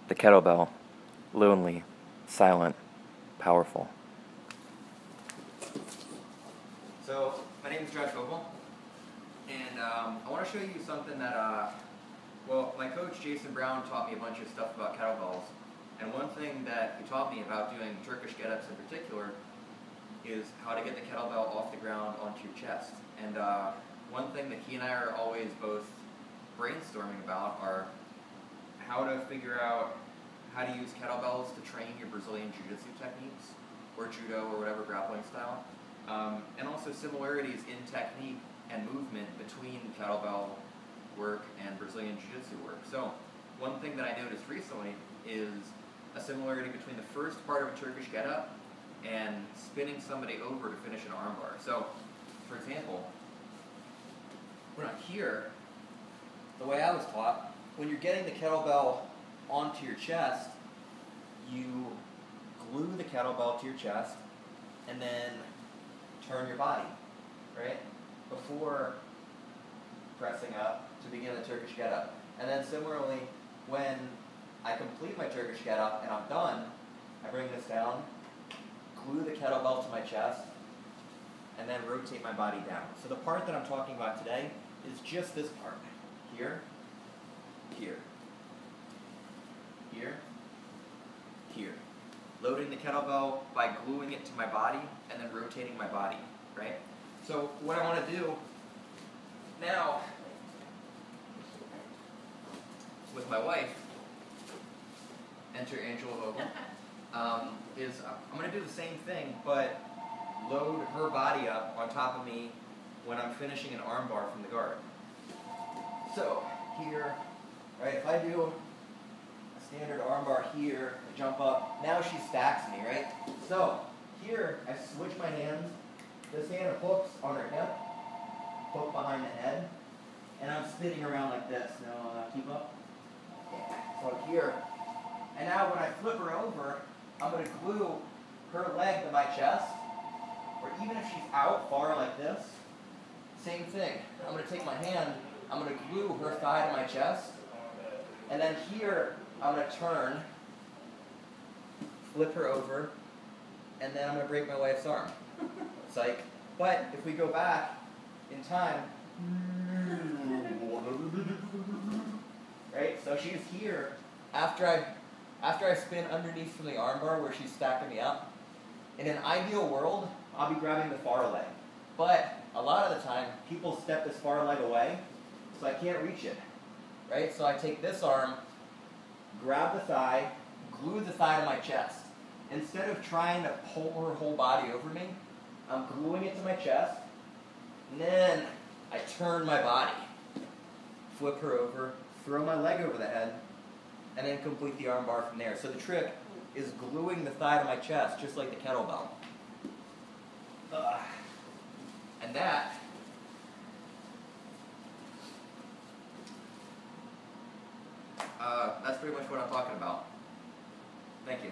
The kettlebell, lonely, silent, powerful. So, my name is Josh Vogel, and I want to show you something that, well, my coach Jason Brown taught me a bunch of stuff about kettlebells, and one thing that he taught me about doing Turkish get-ups in particular is how to get the kettlebell off the ground onto your chest. And one thing that he and I are always both brainstorming about are how to figure out how to use kettlebells to train your Brazilian Jiu-Jitsu techniques, or Judo, or whatever grappling style. And also similarities in technique and movement between kettlebell work and Brazilian Jiu-Jitsu work. So one thing that I noticed recently is a similarity between the first part of a Turkish get-up and spinning somebody over to finish an armbar. So, for example, when I'm here, the way I was taught, when you're getting the kettlebell onto your chest, you glue the kettlebell to your chest and then turn your body, right? Before pressing up to begin the Turkish get-up. And then similarly, when I complete my Turkish get-up and I'm done, I bring this down, glue the kettlebell to my chest, and then rotate my body down. So the part that I'm talking about today is just this part. Here, here, here, here. Loading the kettlebell by gluing it to my body and then rotating my body, right? So what I want to do now with my wife, enter Angela Vogel, is I'm going to do the same thing, but load her body up on top of me when I'm finishing an armbar from the guard. So here, right, if I do a standard armbar here, I jump up, now she stacks me, right? So here, I switch my hands, this hand hooks on her hip, hook behind the head, and I'm spinning around like this. Now, keep up. Yeah. So here, and now when I flip her over, I'm going to glue her leg to my chest, or even if she's out far like this, same thing. I'm going to take my hand, I'm going to glue her thigh to my chest, and then here, I'm going to turn, flip her over, and then I'm going to break my wife's arm. It's like, but if we go back in time, right? So she's here after I spin underneath from the armbar where she's stacking me up. In an ideal world, I'll be grabbing the far leg. But a lot of the time, people step this far leg away, so I can't reach it. Right? So I take this arm, grab the thigh, glue the thigh to my chest. Instead of trying to pull her whole body over me, I'm gluing it to my chest, and then I turn my body, flip her over, throw my leg over the head, and then complete the armbar from there. So the trick is gluing the thigh to my chest, just like the kettlebell. And that's pretty much what I'm talking about. Thank you.